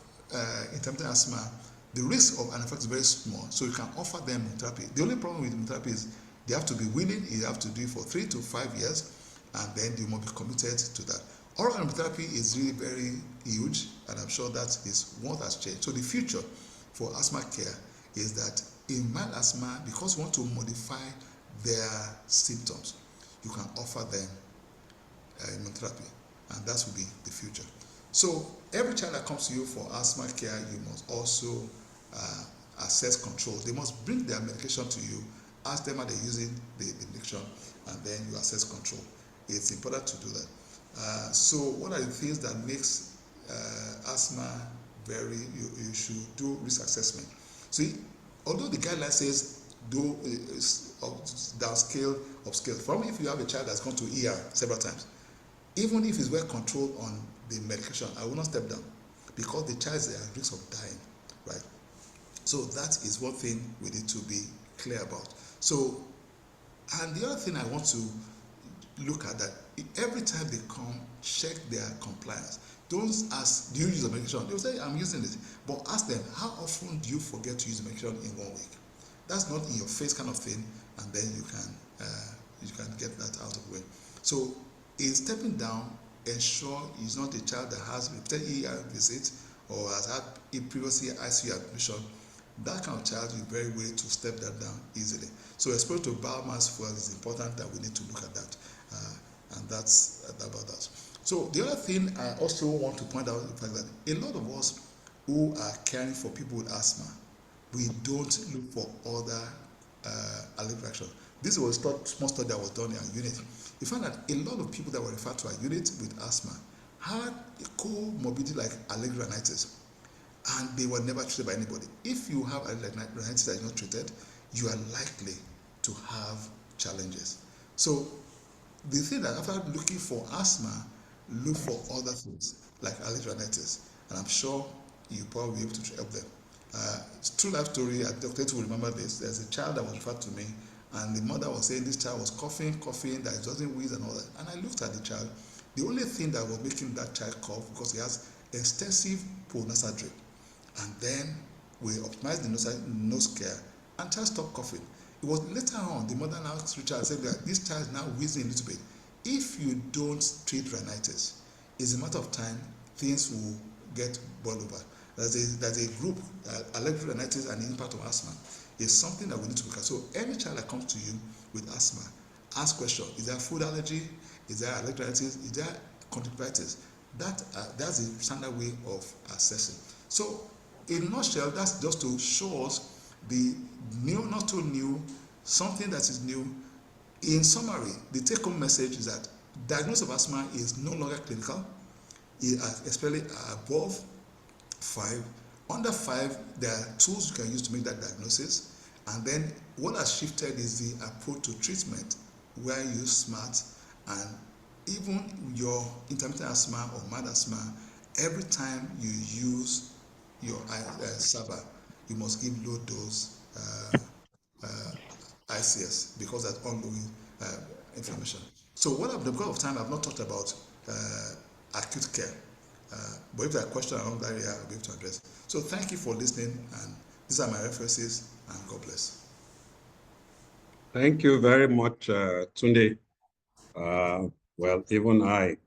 intermittent asthma, the risk of anaphylaxis is very small, so you can offer them immunotherapy. The only problem with immunotherapy is they have to be willing, you have to do it for 3 to 5 years, and then you must be committed to that. Oral immunotherapy is really very huge, and I'm sure that is what has changed. So the future for asthma care is that in mild asthma, because you want to modify their symptoms, you can offer them immunotherapy, and that will be the future. So every child that comes to you for asthma care, you must also assess control. They must bring their medication to you, ask them how they're using the medication, and then you assess control. It's important to do that. So what are the things that makes asthma you should do risk assessment. See, although the guideline says do downscale, upscale, from if you have a child that's gone to ER several times, even if it's well controlled on the medication, I will not step down because the child is at risk of dying, right? So that is one thing we need to be clear about. So, and the other thing I want to look at that every time they come, check their compliance. Don't ask, do you use the medication? They'll say, I'm using it. But ask them, how often do you forget to use the medication in 1 week? That's not in your face kind of thing, and then you can get that out of the way. So in stepping down, ensure it's not a child that has repeated ER visit or has had a previously ICU admission. That kind of child is very way to step that down easily. So exposure to biomass fuel is important that we need to look at that. And that's about that. So the other thing I also want to point out is the fact that a lot of us who are caring for people with asthma, we don't look for other allergic reactions. This was a small study that was done in our unit. We found that a lot of people that were referred to our unit with asthma had a comorbidity like allergic rhinitis, and they were never treated by anybody. If you have allergic rhinitis that is not treated, you are likely to have challenges. So the thing that after looking for asthma, look for other things like allergic rhinitis, and I'm sure you probably be able to help them. It's a true life story. Dr. will remember this. There's a child that was referred to me, and the mother was saying this child was coughing, that it doesn't wheeze and all that. And I looked at the child. The only thing that was making that child cough because he has extensive pronasal drip. And then we optimized the nose care, and child stopped coughing. It was later on the mother now reached out and said that this child is now wheezing a little bit. If you don't treat rhinitis, it's a matter of time things will get boiled over. There's a group, allergic rhinitis and the impact of asthma is something that we need to look at. So any child that comes to you with asthma, ask questions. Is there food allergy? Is there allergic rhinitis? Is there conjunctivitis? That's the standard way of assessing. So in a nutshell, that's just to show us the new, not too new, something that is new. In summary, the take-home message is that diagnosis of asthma is no longer clinical, especially above 5. Under 5, there are tools you can use to make that diagnosis. And then what has shifted is the approach to treatment, where you use SMART, and even your intermittent asthma or mild asthma, every time you use your SABA, you must give low dose ICS because that's ongoing inflammation. So what I've done, because of time, I've not talked about acute care. But if there are questions along that area, I'll be able to address. So thank you for listening, and these are my references, and God bless. Thank you very much, Tunde. Well, even I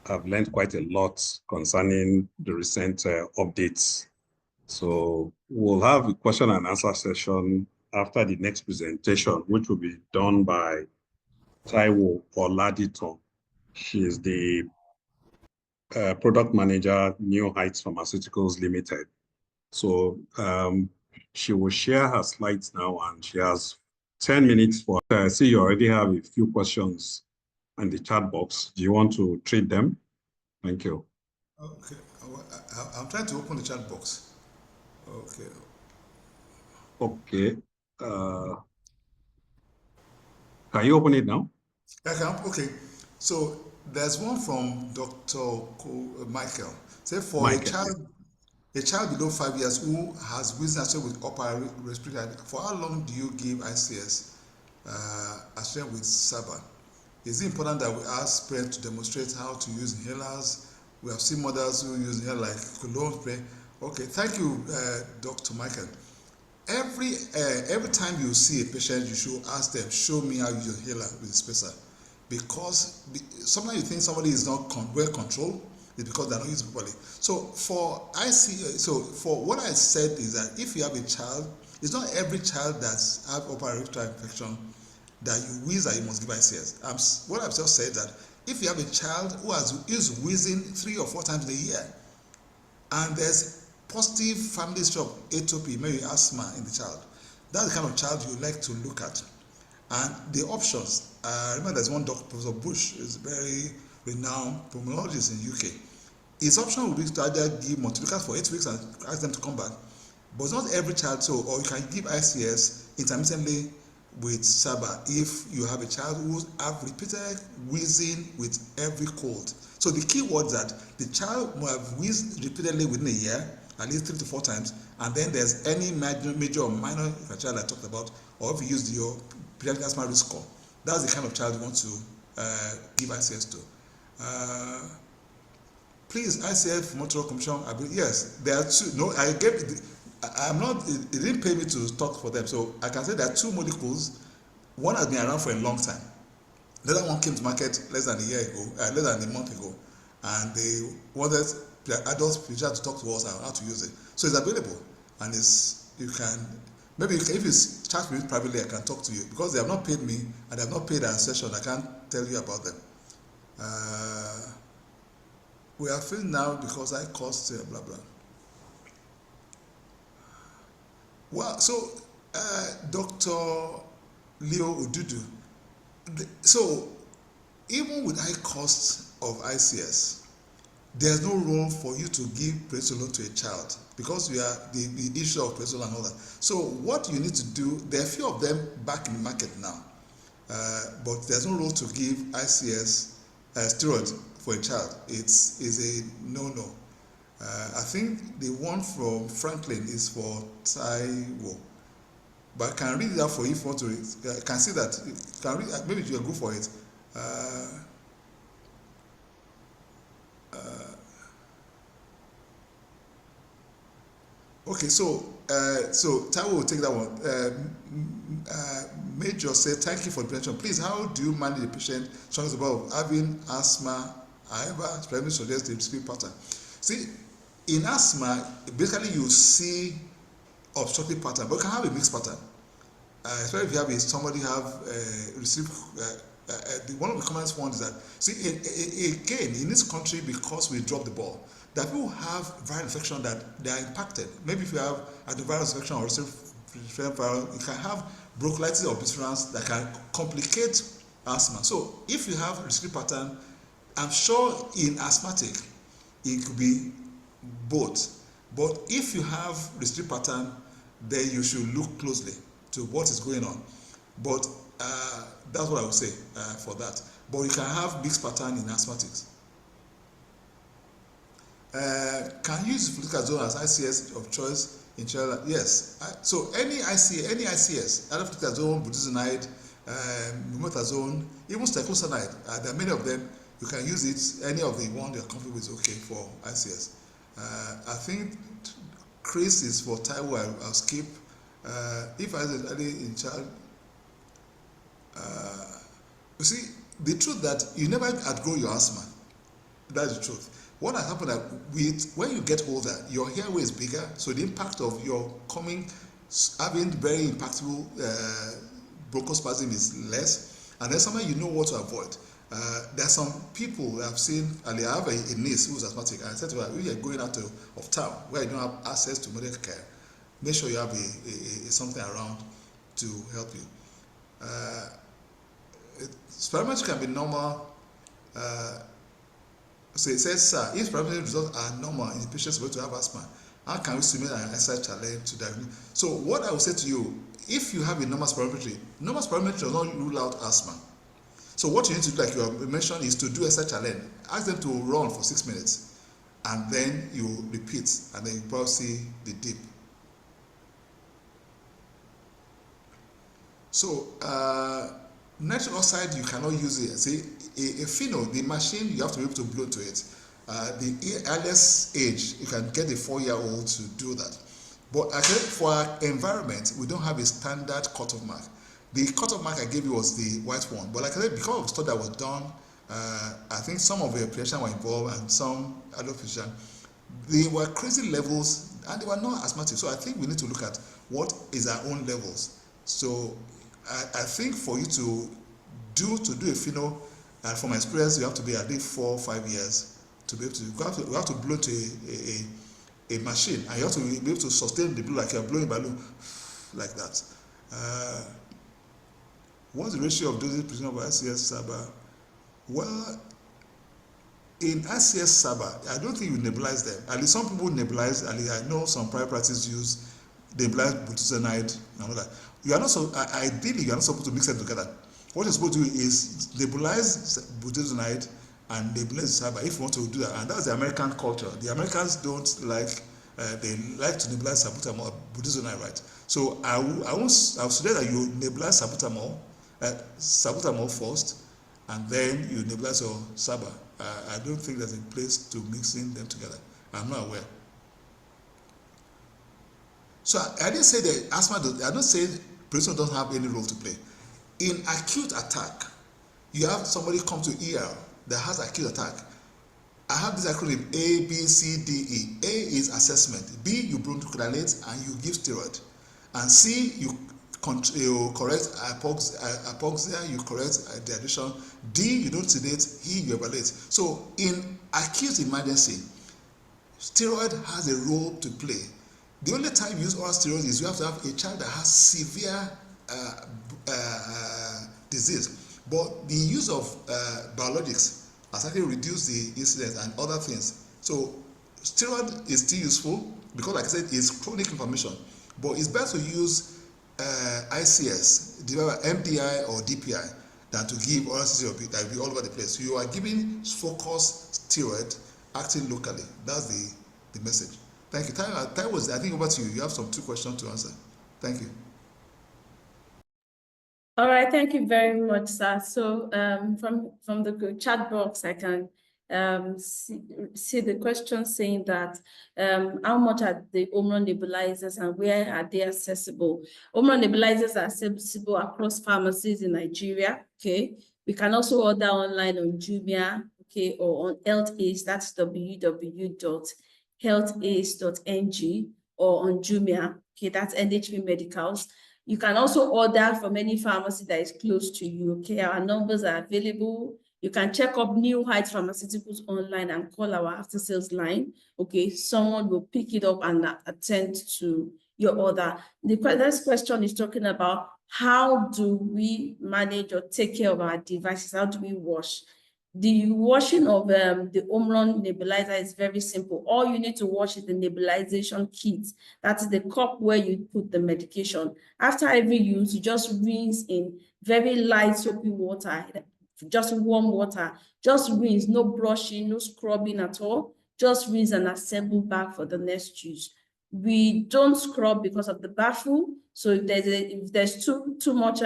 have learned quite a lot concerning the recent updates. So we'll have a question and answer session after the next presentation, which will be done by Taiwo Oladiton. She is the product manager, New Heights Pharmaceuticals Limited. So she will share her slides now, and she has 10 minutes for. I see you already have a few questions in the chat box. Do you want to treat them? Thank you. Okay, I'm trying to open the chat box. Okay. Okay. Can you open it now? Okay. So there's one from Dr. Michael. Say for Michael, a child below 5 years who has wheezing associated with upper respiratory, for how long do you give ICS associated with SABA? Is it important that we ask parents to demonstrate how to use inhalers? We have seen mothers who use inhalers like cologne spray. Okay, thank you, Dr. Michael. Every time you see a patient, you should ask them, show me how you use your inhaler with a spacer. Because sometimes you think somebody is not well controlled, it's because they're not using properly. So for what I said is that if you have a child, it's not every child that has upper respiratory infection that you wheeze that you must give ICS. What I've just said that if you have a child who is wheezing 3 or 4 times a year, and there's positive family history of atopy, maybe asthma in the child, that's the kind of child you like to look at. And the options, I remember there's one doctor, Professor Bush, is a very renowned pulmonologist in UK. His option would be to either give montelukast for 8 weeks and ask them to come back. But not every child, so, or you can give ICS intermittently with SABA if you have a child who have repeated wheezing with every cold. So the key word is that the child will have wheezed repeatedly within a year, at least 3 to 4 times, and then there's any major or minor child I talked about, or if you use your pediatric asthma risk score. That's the kind of child you want to give ICS to. Please, ICF Motor Commission, yes, there are two. No, I'm not, it didn't pay me to talk for them. So I can say there are 2 molecules. One has been around for a long time. The other one came to market less than a year ago, less than a month ago. And they wanted adults to talk to us on how to use it. So it's available. And you can, maybe if you chat with me privately, I can talk to you. Because they have not paid me and they have not paid our session, I can't tell you about them. We are failing now because I cost blah blah. Well, so Dr. Leo Odudu, so even with high cost of ICS, there's no room for you to give prednisolone to a child because we are the issue of prednisolone and all that. So what you need to do, there are a few of them back in the market now, but there's no room to give ICS steroids for a child. Is a no-no. I think the one from Franklin is for Taiwo, but I can read it out for you if you want to read. I can see that. You can read, maybe you can go for it. Okay, so Taiwo will take that one. Major said, thank you for the presentation. Please, how do you manage the patient struggles about having asthma? However, experiment suggests the sleep pattern. See, in asthma, basically you see obstructive pattern, but you can have a mixed pattern. Especially if you have somebody have received. One of the common ones is that, see, again, in this country, because we dropped the ball, that people have viral infection that they are impacted. Maybe if you have adenovirus infection or viral, you can have bronchitis or bifidobacterial that can complicate asthma. So if you have a sleep pattern, I'm sure in asthmatic, it could be both. But if you have the sleep pattern, then you should look closely to what is going on. But that's what I would say for that. But you can have mixed pattern in asthmatics. Can you use fluticasone as ICS of choice in children? Yes. So any ICS, fluticasone, budesonide, mometasone, even steclosanide, there are many of them. You can use it. Any of the one you're comfortable with is okay for ICS. I think Chris is for Taiwo. I'll skip. If I said early in child, you see, the truth that you never outgrow your asthma. That's the truth. What has happened that when you get older, your airway is bigger, so the impact of your having very impactful bronchospasm is less, and then sometimes you know what to avoid. There are some people that I've seen, and I have a niece who's asthmatic, and I said to her, when you're going out of town where you don't have access to medical care, make sure you have something around to help you. Spirometry can be normal. So it says, sir, if spirometry results are normal in the patients going to have asthma, how can we submit an exercise challenge to diagnose? So what I will say to you, if you have a normal spirometry does not rule out asthma. So what you need to do, like you mentioned, is to do exercise challenge. Ask them to run for 6 minutes, and then you repeat, and then you probably see the dip. So nitric oxide, you cannot use it. See, a pheno, the machine, you have to be able to blow to it. The earliest age, you can get a 4-year-old to do that. But actually, for our environment, we don't have a standard cutoff mark. The cutoff mark I gave you was the white one. But like I said, because of the study that was done, I think some of the pediatricians were involved and some adult physicians, they were crazy levels and they were not asthmatic. So I think we need to look at what is our own levels. So I think for you to do a pheno, and from my experience, you have to be at least 4 or 5 years to be able to. You have to blow to a machine, and you have to be able to sustain the blow like you're blowing a balloon, like that. What's the ratio of dosage prescription of ICS SABA? Well, in ICS SABA, I don't think you nebulize them. At least some people nebulize. At least I know some private practice use nebulize budesonide and all that. You are not so ideally you are not supposed to mix them together. What you're supposed to do is nebulize budesonide and nebulize SABA if you want to do that. And that's the American culture. The Americans don't like. They like to nebulize salbutamol, budesonide, right? So I would suggest that you nebulize salbutamol first, and then you nebulize your SABA. I don't think there's a place to mixing them together. I'm not aware. So I didn't say that asthma. I don't say prednisone doesn't have any role to play. In acute attack, you have somebody come to ER that has acute attack. I have this acronym A, B, C, D, E. A is assessment. B, you bronchodilate and you give steroid. And C, you correct hypoxia, you correct dehydration. D, you don't sedate. E, you evaluate. So in acute emergency, steroid has a role to play. The only time you use oral steroids is you have to have a child that has severe disease. But the use of biologics has actually reduced the incidence and other things. So steroid is still useful because, like I said, it's chronic inflammation. But it's better to use ICS, MDI or DPI, than to give oral steroid that will be all over the place. So you are giving focused steroid acting locally. That's the message. Thank you. Time was, I think, over to you. You have two questions to answer. Thank you. All right, thank you very much, sir. So from the chat box, I can see the question saying that how much are the Omron nebulizers and where are they accessible? Omron nebulizers are accessible across pharmacies in Nigeria. Okay, we can also order online on Jumia, okay, or on HealthAce. That's www.healthace.ng, or on Jumia. Okay, that's NHP Medicals. You can also order from any pharmacy that is close to you. Okay, our numbers are available. You can check up New Heights Pharmaceuticals online and call our after sales line. Okay, someone will pick it up and attend to your order. The next question is talking about how do we manage or take care of our devices? How do we wash? The washing of the Omron nebulizer is very simple. All you need to wash is the nebulization kit. That is the cup where you put the medication. After every use, you just rinse in very light soapy water, just warm water. Just rinse, no brushing, no scrubbing at all. Just rinse and assemble back for the next use. We don't scrub because of the baffle. So if there's too much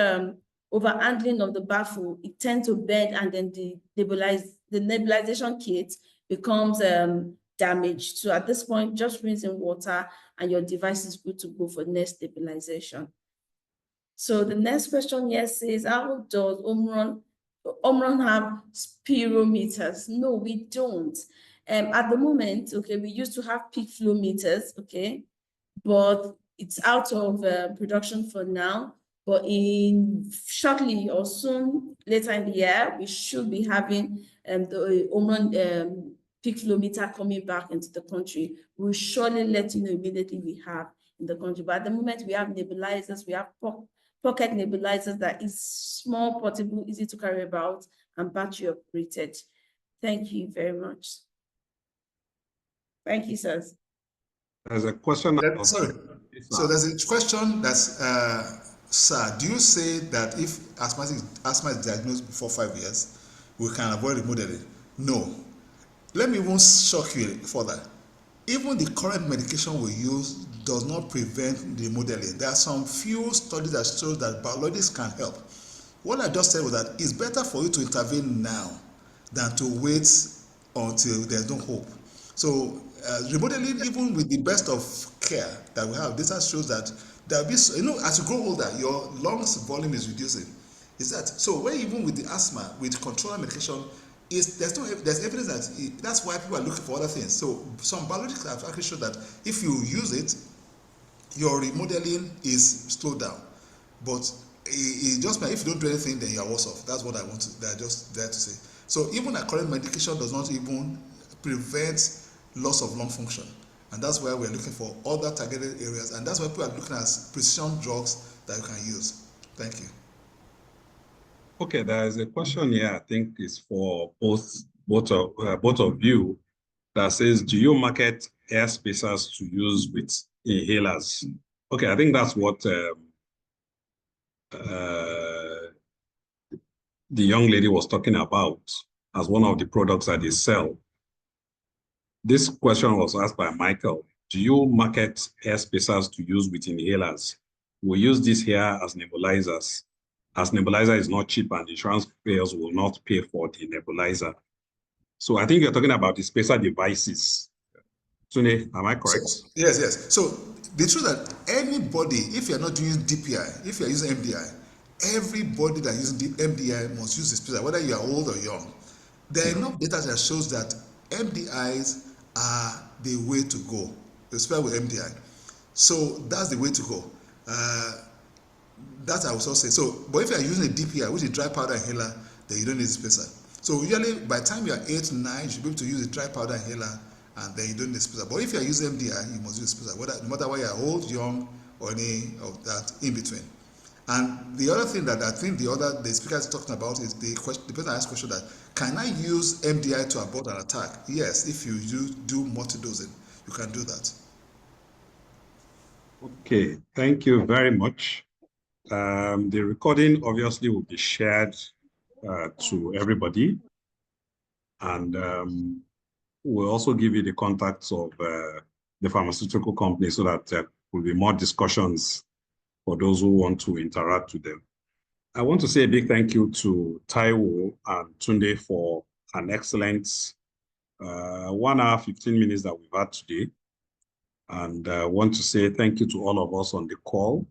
over handling of the baffle, it tends to bend, and then the nebulization kit becomes damaged. So at this point, just rinse in water and your device is good to go for next nebulization. So the next question here says, how does Omron have spirometers? No, we don't. At the moment, okay, we used to have peak flow meters, okay, but it's out of production for now. But in shortly or soon, later in the year, we should be having the Omron peak flow meter coming back into the country. We'll surely let you know immediately we have in the country. But at the moment, we have nebulizers, we have pocket nebulizers that is small, portable, easy to carry about, and battery operated. Thank you very much. Thank you, sir. There's a question. Sorry. So there's a question that's, sir, do you say that if asthma is diagnosed before 5 years, we can avoid remodeling? No. Let me even shock you further. Even the current medication we use does not prevent remodeling. There are some few studies that show that biologics can help. What I just said was that it's better for you to intervene now than to wait until there's no hope. So remodeling, even with the best of care that we have, data shows that there'll be, as you grow older, your lungs volume is reducing. Is that so? When even with the asthma, with controlled medication, there's evidence that that's why people are looking for other things. So some biologics have actually shown that if you use it, your remodeling is slowed down. But it just if you don't do anything, then you are worse off. That's what I just there to say. So even a current medication does not even prevent loss of lung function, and that's why we're looking for other targeted areas, and that's why people are looking at precision drugs that you can use. Thank you. Okay, there is a question here. I think is for both of you that says, do you market air spacers to use with inhalers? Okay, I think that's what the young lady was talking about as one of the products that they sell. This question was asked by Michael. Do you market air spacers to use with inhalers? We use this here as nebulizers. As nebulizer is not cheap and insurance payers will not pay for the nebulizer. So I think you're talking about the spacer devices. Sune, am I correct? So, yes. So the truth that anybody, if you're not doing DPI, if you're using MDI, everybody that uses MDI must use the spacer, whether you are old or young. There are enough data that shows that MDIs are the way to go, especially with MDI. So that's the way to go. That I would also say. So, but if you are using a DPI, which is dry powder inhaler, then you don't need a spacer. So usually by the time you are 8, 9, you should be able to use a dry powder inhaler, and then you don't need a spacer. But if you are using MDI, you must use a spacer, no matter whether you are old, young, or any of that in between. And the other thing that I think the speaker is talking about is the person asked question that, can I use MDI to abort an attack? Yes, if you do multi-dosing, you can do that. Okay, thank you very much. The recording obviously will be shared to everybody, and we'll also give you the contacts of the pharmaceutical company so that there will be more discussions for those who want to interact with them. I want to say a big thank you to Taiwo and Tunde for an excellent 1 hour, 15 minutes that we've had today. And I want to say thank you to all of us on the call.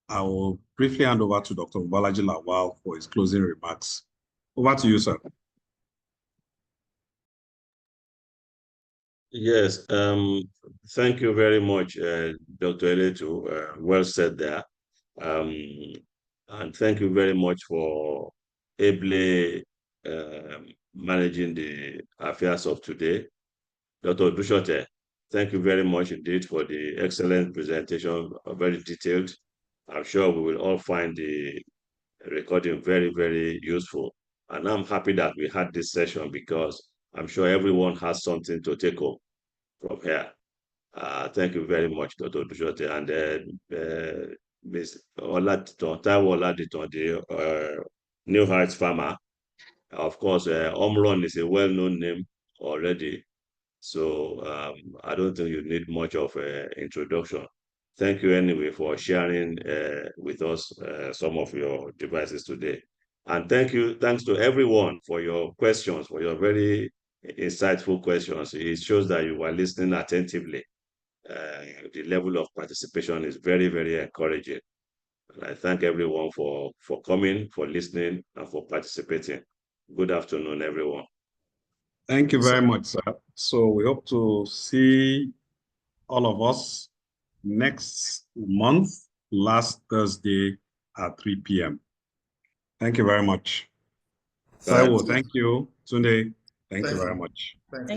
I will briefly hand over to Dr. Mbalaji Lawal for his closing remarks. Over to you, sir. Yes, thank you very much, Dr. Eletu. Well said there. And thank you very much for ably managing the affairs of today. Dr. Odusote, thank you very much indeed for the excellent presentation, very detailed. I'm sure we will all find the recording very, very useful. And I'm happy that we had this session because I'm sure everyone has something to take home from here. Thank you very much, Dr. Odusote. And Ms. Olatunde, the New Heights farmer. Of course, Omron is a well-known name already. So I don't think you need much of an introduction. Thank you anyway for sharing with us some of your devices today. And thanks to everyone for your questions, for your very insightful questions. It shows that you were listening attentively. The level of participation is very, very encouraging. And I thank everyone for coming, for listening, and for participating. Good afternoon, everyone. Thank you very much, sir. So we hope to see all of us next month, last Thursday at 3 p.m. Thank you very much. Taiwo, thank you. Tunde, thank you very much. Thank you.